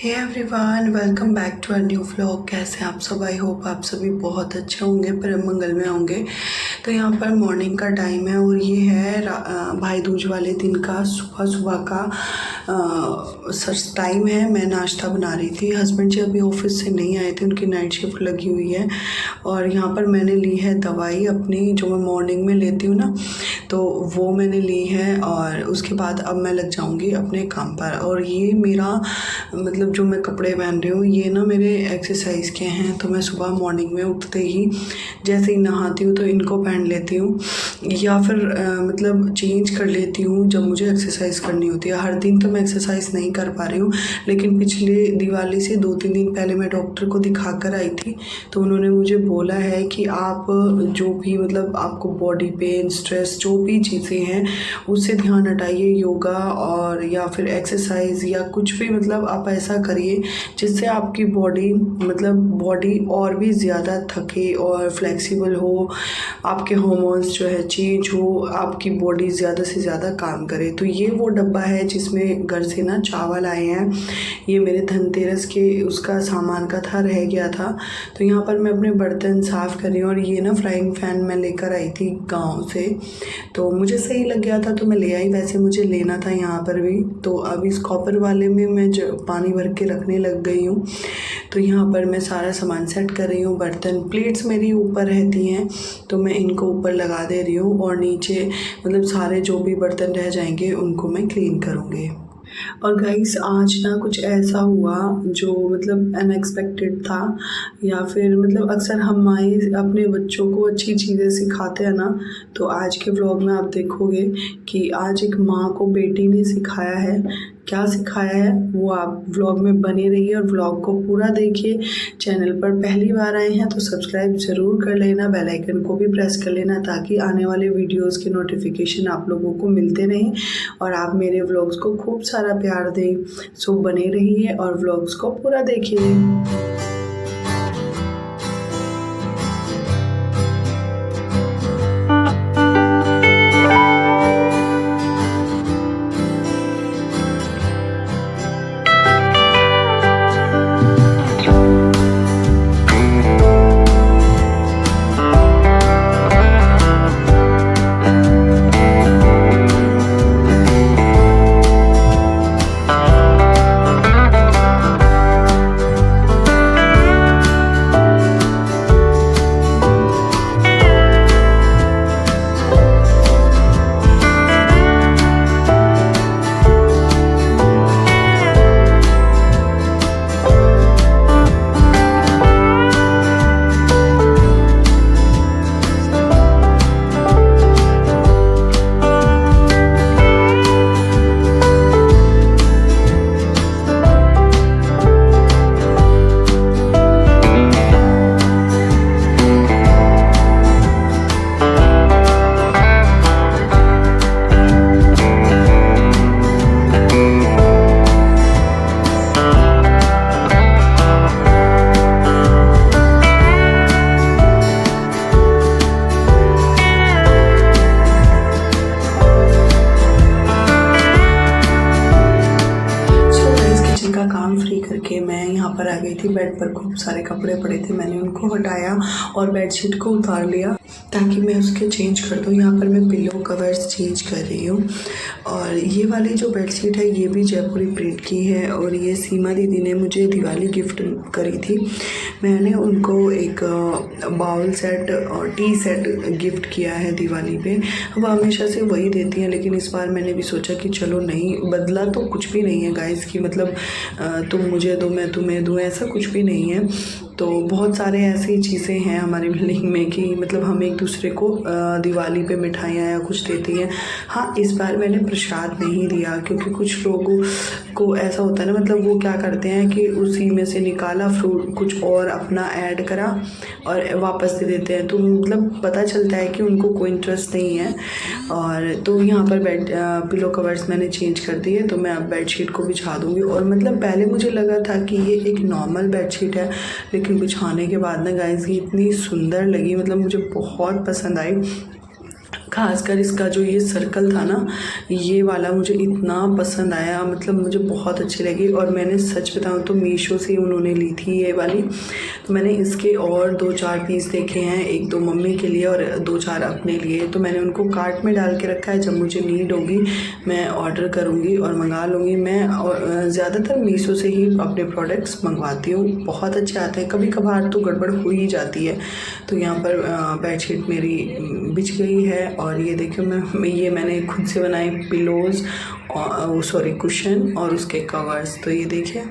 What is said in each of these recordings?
Hey everyone, welcome back to a new vlog. कैसे हैं आप सब? आई होप आप सभी बहुत अच्छे होंगे, परम मंगल में होंगे। तो यहाँ पर मॉर्निंग का टाइम है और ये है भाई दूज वाले दिन का सुबह सुबह का सच टाइम है। मैं नाश्ता बना रही थी। हस्बैंड जी अभी ऑफिस से नहीं आए थे, उनकी नाइट शिफ्ट लगी हुई है। और यहाँ पर मैंने ली है दवाई अपनी, जो मैं मॉर्निंग में लेती हूँ ना, तो वो मैंने ली है। और उसके बाद अब मैं लग जाऊँगी अपने काम पर। और ये मेरा मतलब जो मैं कपड़े पहन रही हूँ ये ना मेरे एक्सरसाइज के हैं। तो मैं सुबह मॉर्निंग में उठते ही जैसे ही नहाती हूँ तो इनको पहन लेती हूँ, या फिर मतलब चेंज कर लेती हूँ जब मुझे एक्सरसाइज करनी होती है। हर दिन तो मैं एक्सरसाइज नहीं कर पा रही हूँ, लेकिन पिछले दिवाली से 2-3 दिन पहले मैं डॉक्टर को दिखा कर आई थी। तो उन्होंने मुझे बोला है कि आप जो भी मतलब आपको बॉडी पेन, स्ट्रेस, जो भी चीज़ें हैं उससे ध्यान हटाइए, योगा और या फिर एक्सरसाइज या कुछ भी, मतलब आप ऐसा करिए जिससे आपकी बॉडी मतलब बॉडी और भी ज़्यादा थके और फ्लेक्सिबल हो, आपके हार्मोन्स जो है चेंज हो, आपकी बॉडी ज़्यादा से ज़्यादा काम करे। तो ये वो डब्बा है जिसमें घर से ना चावल आए हैं। ये मेरे धनतेरस के उसका सामान का था, रह गया था। तो यहाँ पर मैं अपने बर्तन साफ़ कर रही हूँ। और ये ना फ्राइंग पैन मैं लेकर आई थी गाँव से, तो मुझे सही लग गया था तो मैं ले आई। वैसे मुझे लेना था यहाँ पर भी। तो अब इस कॉपर वाले में मैं जो पानी भर के रखने लग गई हूँ। तो यहाँ पर मैं सारा सामान सेट कर रही हूँ। बर्तन प्लेट्स मेरी ऊपर रहती हैं तो मैं इनको ऊपर लगा दे रही हूँ, और नीचे मतलब सारे जो भी बर्तन रह जाएंगे उनको मैं क्लीन करूँगी। और गाइस आज ना कुछ ऐसा हुआ जो मतलब अनएक्सपेक्टेड था, या फिर मतलब अक्सर हम माएँ अपने बच्चों को अच्छी चीज़ें सिखाते हैं ना। तो आज के व्लॉग में आप देखोगे कि आज एक माँ को बेटी ने सिखाया है। क्या सिखाया है वो आप व्लॉग में बने रहिए और व्लॉग को पूरा देखिए। चैनल पर पहली बार आए हैं तो सब्सक्राइब ज़रूर कर लेना, बेल आइकन को भी प्रेस कर लेना ताकि आने वाले वीडियोस के नोटिफिकेशन आप लोगों को मिलते रहें और आप मेरे व्लॉग्स को खूब सारा प्यार दें। सो बने रहिए और व्लॉग्स को पूरा देखिए। का काम फ्री करके मैं यहाँ पर आ गई थी। बेड पर खूब सारे कपड़े पड़े थे, मैंने उनको हटाया और बेडशीट को उतार लिया ताकि मैं उसके चेंज कर दूँ। यहाँ पर मैं पिलो कवर्स चेंज कर रही हूँ। और ये वाली जो बेडशीट है ये भी जयपुरी प्रिंट की है, और ये सीमा दीदी ने मुझे दिवाली गिफ्ट करी थी। मैंने उनको एक बाउल सेट और टी सेट गिफ्ट किया है दिवाली पे। वो हमेशा से वही देती हैं, लेकिन इस बार मैंने भी सोचा कि चलो नहीं, बदला तो कुछ भी नहीं है गाइस की मतलब तुम मुझे दो मैं तुम्हें दूँ, ऐसा कुछ भी नहीं है। तो बहुत सारे ऐसी चीज़ें हैं हमारी बिल्डिंग में कि मतलब हम एक दूसरे को दिवाली पे मिठाइयाँ या कुछ देती हैं। हाँ, इस बार मैंने प्रसाद नहीं दिया क्योंकि कुछ लोगों को ऐसा होता है ना, मतलब वो क्या करते हैं कि उसी में से निकाला फ्रूट कुछ और अपना ऐड करा और वापस दे देते हैं। तो मतलब पता चलता है कि उनको कोई इंटरेस्ट नहीं है। और तो यहाँ पर पिलो कवर्स मैंने चेंज कर दिए, तो मैं अब बेडशीट को बिछा दूँगी। और मतलब पहले मुझे लगा था कि ये एक नॉर्मल बेडशीट है, लेकिन बिछाने के बाद ना गाइस ये इतनी सुंदर लगी, मतलब मुझे बहुत पसंद आई। खासकर इसका जो ये सर्कल था ना, ये वाला मुझे इतना पसंद आया, मतलब मुझे बहुत अच्छी लगी। और मैंने सच बताऊँ तो मीशो से उन्होंने ली थी ये वाली। तो मैंने इसके और 2-4 पीस देखे हैं, 1-2 मम्मी के लिए और 2-4 अपने लिए। तो मैंने उनको कार्ट में डाल के रखा है, जब मुझे नीड होगी मैं ऑर्डर करूँगी और मंगा लूँगी। मैं ज़्यादातर मीशो से ही अपने प्रोडक्ट्स मंगवाती हूँ, बहुत अच्छे आते हैं। कभी कभार तो गड़बड़ हो ही जाती है। तो यहाँ पर बेडशीट मेरी बिछ गई है। और ये देखियो मैंने खुद से बनाए पिलोज़ और कुशन और उसके कवर्स। तो ये देखिए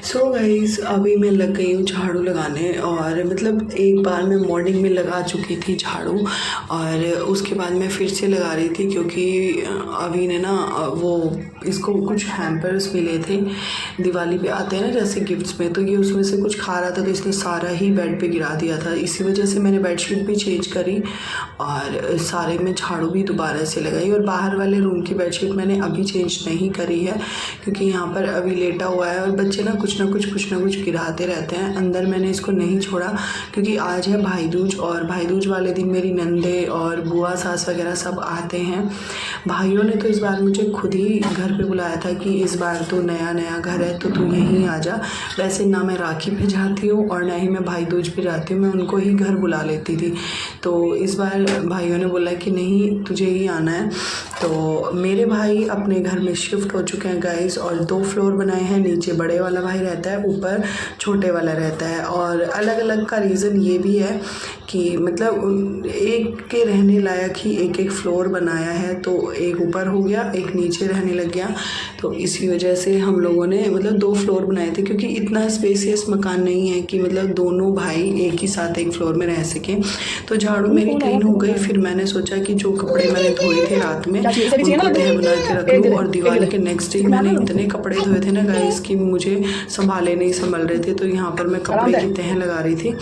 सो गाइस अभी मैं लग गई हूँ झाड़ू लगाने। और मतलब एक बार मैं मॉर्निंग में लगा चुकी थी झाड़ू और उसके बाद मैं फिर से लगा रही थी, क्योंकि अभी ने ना वो इसको कुछ हैम्पर्स मिले थे, दिवाली पे आते हैं ना जैसे गिफ्ट्स में, तो ये उसमें से कुछ खा रहा था तो इसने सारा ही बेड पे गिरा दिया था। इसी वजह से मैंने बेडशीट भी चेंज करी और सारे में झाड़ू भी दोबारा से लगाई। और बाहर वाले रूम की बेडशीट मैंने अभी चेंज नहीं करी है, क्योंकि यहाँ पर अभी लेटा हुआ है और बच्चे ना कुछ ना कुछ गिराते रहते हैं। अंदर मैंने इसको नहीं छोड़ा, क्योंकि आज है भाई दूज और भाई दूज वाले दिन मेरी नंदे और बुआ सास वगैरह सब आते हैं। भाइयों ने तो इस बार मुझे खुद ही घर पे बुलाया था कि इस बार तो नया घर है तो तू यहीं आ जा। वैसे ना मैं राखी पे जाती हूँ और ना ही मैं भाई दूज पे जाती हूँ, मैं उनको ही घर बुला लेती थी। तो इस बार भाइयों ने बोला कि नहीं तुझे ही आना है। तो मेरे भाई अपने घर में शिफ्ट हो चुके हैं गाइस, और 2 फ्लोर बनाए हैं। नीचे बड़े वाला भाई रहता है, ऊपर छोटे वाला रहता है। और अलग अलग का रीज़न ये भी है कि मतलब एक के रहने लायक ही एक फ्लोर बनाया है, तो एक ऊपर हो गया एक नीचे रहने लग गया। तो इसी वजह से हम लोगों ने मतलब 2 फ्लोर बनाए थे, क्योंकि इतना स्पेसियस मकान नहीं है कि मतलब दोनों भाई एक ही साथ एक फ्लोर में रह सकें। तो झाड़ू मेरी क्लीन हो गई। फिर मैंने सोचा कि जो कपड़े मैंने धोए थे रात में उनको तह बना के रख लूँ। और दिवाली के नेक्स्ट डे मैंने इतने कपड़े धोए थे ना गाइस कि मुझे संभाले नहीं संभल रहे थे। तो यहाँ पर मैं कपड़े की तह लगा रही थी,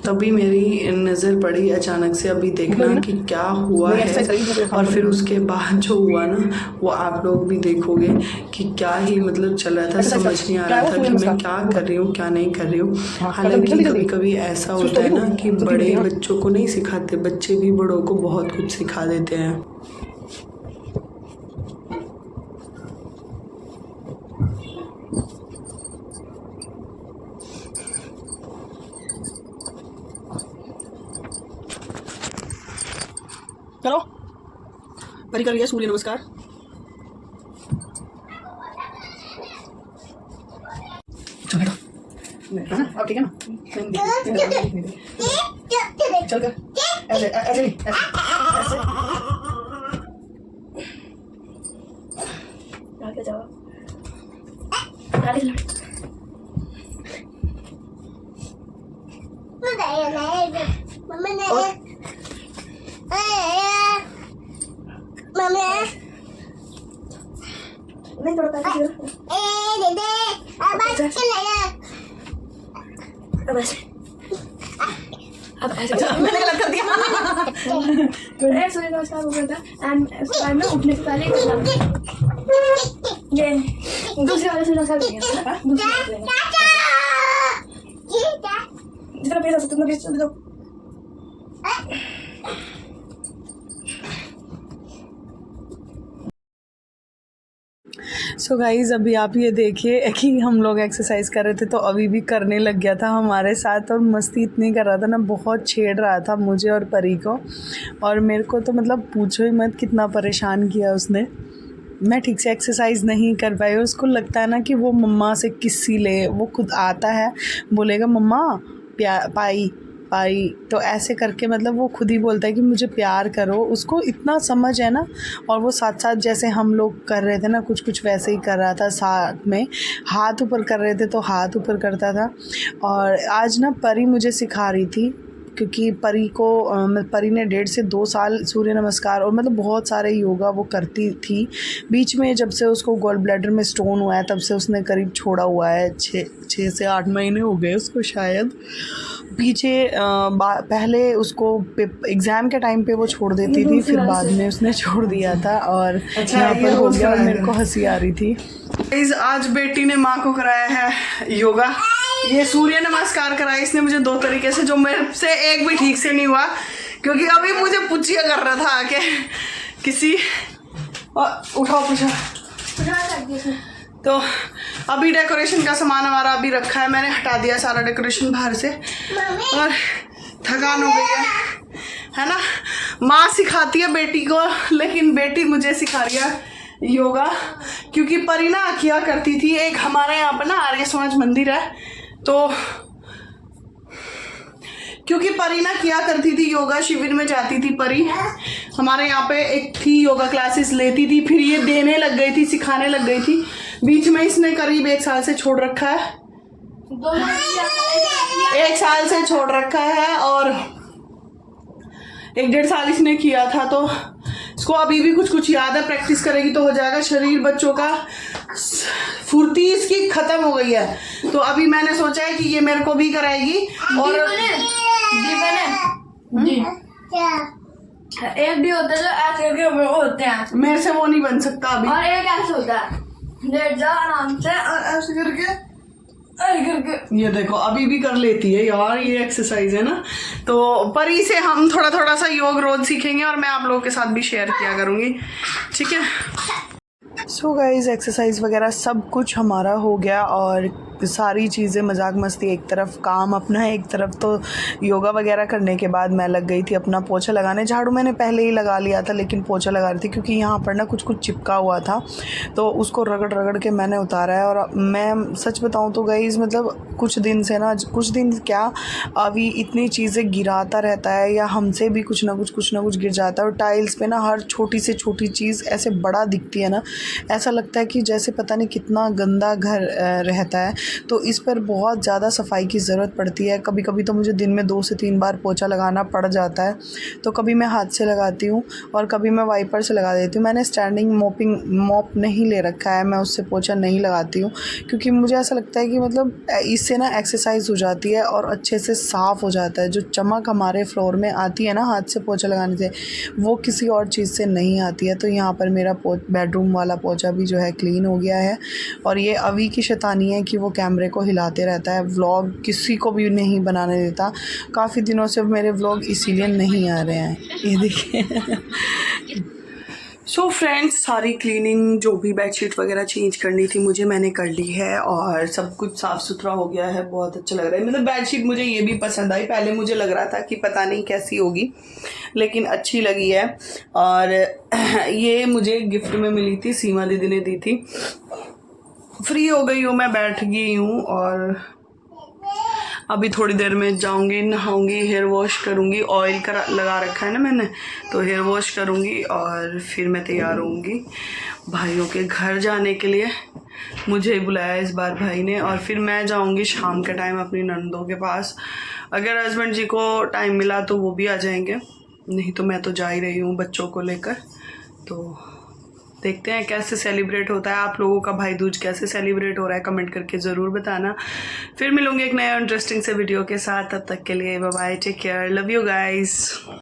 तभी मेरी नज़र पड़ी अचानक से। अभी देखना कि क्या हुआ है, और फिर उसके बाद जो हुआ ना वो आप लोग भी देखोगे कि क्या ही मतलब चल रहा था। समझ नहीं आ रहा था कि मैं क्या कर रही हूँ क्या नहीं कर रही हूँ। हालांकि कभी कभी ऐसा होता है ना कि बड़े बच्चों को नहीं सिखाते, बच्चे भी बड़ों को बहुत कुछ सिखा देते हैं। करो परी कर लिया सूर्य नमस्कार। चल बेटा ना अब ठीक है ना, चल कर ऐसे ऐसे ऐसे आगे जाओ आगे नहीं थोड़ा पैसे बस अब ऐसे मैंने गलत कर दिया। सूर्य नमस्कार हो गया था एंड उसके बाद में उठने से पहले ये दूसरे वाले सूर्य नमस्कार करेंगे ना, दूसरे वाले करेंगे जितना पेड़ हो सकता उतना पेड़ चल दो। सो गाइज़ अभी आप ये देखिए कि हम लोग एक्सरसाइज कर रहे थे तो अभी भी करने लग गया था हमारे साथ और मस्ती इतनी कर रहा था ना, बहुत छेड़ रहा था मुझे और परी को। और मेरे को तो मतलब पूछो ही मत कितना परेशान किया उसने। मैं ठीक से एक्सरसाइज नहीं कर पाई। उसको लगता है ना कि वो मम्मा से किस्सी ले, वो खुद आता है बोलेगा मम्मा पाई पाई, तो ऐसे करके मतलब वो खुद ही बोलता है कि मुझे प्यार करो। उसको इतना समझ है ना। और वो साथ साथ जैसे हम लोग कर रहे थे ना कुछ कुछ वैसे ही कर रहा था, साथ में हाथ ऊपर कर रहे थे तो हाथ ऊपर करता था। और आज ना परी मुझे सिखा रही थी क्योंकि परी ने 1.5 से 2 साल सूर्य नमस्कार और मतलब बहुत सारे योगा वो करती थी। बीच में जब से उसको गॉल ब्लैडर में स्टोन हुआ है तब से उसने करीब छोड़ा हुआ है। 6 से 8 महीने हो गए उसको शायद। पीछे पहले उसको एग्ज़ाम के टाइम पे वो छोड़ देती थी, फिर बाद में उसने छोड़ दिया था और यहाँ पर हो गया और मेरे को हंसी आ रही थी। आज बेटी ने माँ को कराया है योगा। ये सूर्य नमस्कार कराया इसने मुझे 2 तरीके से, जो मेरे से एक भी ठीक से नहीं हुआ क्योंकि अभी मुझे पुचिया कर रहा था आके किसी। उठाओ पूछा। तो अभी डेकोरेशन का सामान हमारा अभी रखा है, मैंने हटा दिया सारा डेकोरेशन बाहर से और थकान हो गई है ना। माँ सिखाती है बेटी को लेकिन बेटी मुझे सिखा रही है योगा क्योंकि परी ना किया करती थी। एक हमारे यहाँ पर ना आर्य समाज मंदिर है तो क्योंकि परी ना किया करती थी योगा शिविर में जाती थी परी, हमारे यहाँ पे एक थी योगा क्लासेस लेती थी, फिर ये देने लग गई थी, सिखाने लग गई थी। बीच में इसने करीब 1 साल से छोड़ रखा है, 1 साल से छोड़ रखा है और 1-1.5 साल इसने किया था। तो इसको अभी भी कुछ कुछ याद है, प्रैक्टिस करेगी तो हो जाएगा। शरीर बच्चों का फुर्ती इसकी खत्म हो गई है तो अभी मैंने सोचा है कि ये मेरे को भी कराएगी। और एक भी होता है जो ऐसे करके होते हैं, मेरे से वो नहीं बन सकता अभी। और एक ऐसे होता है लेट जाओ आराम से और ऐसे करके ये देखो अभी भी कर लेती है यार, ये एक्सरसाइज है ना। तो परी से हम थोड़ा थोड़ा सा योग रोज सीखेंगे और मैं आप लोगों के साथ भी शेयर किया करूँगी, ठीक है। सो गाइज एक्सरसाइज वगैरह सब कुछ हमारा हो गया और सारी चीज़ें मजाक मस्ती एक तरफ, काम अपना एक तरफ। तो योगा वगैरह करने के बाद मैं लग गई थी अपना पोछा लगाने। झाड़ू मैंने पहले ही लगा लिया था लेकिन पोछा लगा रही थी क्योंकि यहाँ पर ना कुछ कुछ चिपका हुआ था तो उसको रगड़ रगड़ के मैंने उतारा है। और मैं सच बताऊँ तो गाइज मतलब कुछ दिन से ना, कुछ दिन क्या अभी इतनी चीज़ें गिराता रहता है या हमसे भी कुछ ना कुछ गिर जाता है। और टाइल्स पे ना हर छोटी से छोटी चीज़ ऐसे बड़ा दिखती है ना, ऐसा लगता है कि जैसे पता नहीं कितना गंदा घर रहता है। तो इस पर बहुत ज़्यादा सफाई की ज़रूरत पड़ती है। कभी कभी तो मुझे दिन में 2 से 3 बार पोछा लगाना पड़ जाता है। तो कभी मैं हाथ से लगाती हूँ और कभी मैं वाइपर से लगा देती हूँ। मैंने स्टैंडिंग मॉप नहीं ले रखा है, मैं उससे पोछा नहीं लगाती हूँ क्योंकि मुझे ऐसा लगता है कि मतलब इससे ना एक्सरसाइज हो जाती है और अच्छे से साफ़ हो जाता है। जो चमक हमारे फ्लोर में आती है ना हाथ से पोछा लगाने से, वो किसी और चीज़ से नहीं आती है। तो यहाँ पर मेरा बेडरूम वाला पोछा भी जो है क्लीन हो गया है। और ये अभी की शैतानी है कि वो कैमरे को हिलाते रहता है, व्लॉग किसी को भी नहीं बनाने देता। काफ़ी दिनों से मेरे व्लॉग इसीलिए नहीं आ रहे हैं, ये देखिए। सो फ्रेंड्स सारी क्लीनिंग जो भी बेडशीट वगैरह चेंज करनी थी मुझे, मैंने कर ली है और सब कुछ साफ़ सुथरा हो गया है। बहुत अच्छा लग रहा है, मतलब बेडशीट मुझे ये भी पसंद आई। पहले मुझे लग रहा था कि पता नहीं कैसी होगी लेकिन अच्छी लगी है। और ये मुझे गिफ्ट में मिली थी, सीमा दीदी ने दी थी। फ्री हो गई हूँ, मैं बैठ गई हूँ और अभी थोड़ी देर में जाऊंगी, नहाऊंगी, हेयर वॉश करूंगी। ऑयल लगा रखा है ना मैंने, तो हेयर वॉश करूंगी और फिर मैं तैयार होंगी भाइयों के घर जाने के लिए। मुझे बुलाया इस बार भाई ने और फिर मैं जाऊंगी शाम के टाइम अपनी नंदों के पास। अगर हस्बैंड जी को टाइम मिला तो वो भी आ जाएंगे, नहीं तो मैं तो जा ही रही हूँ बच्चों को लेकर। तो देखते हैं कैसे सेलिब्रेट होता है। आप लोगों का भाई दूज कैसे सेलिब्रेट हो रहा है कमेंट करके ज़रूर बताना। फिर मिलूंगी एक नया इंटरेस्टिंग से वीडियो के साथ, तब तक के लिए bye bye, take care, love you guys.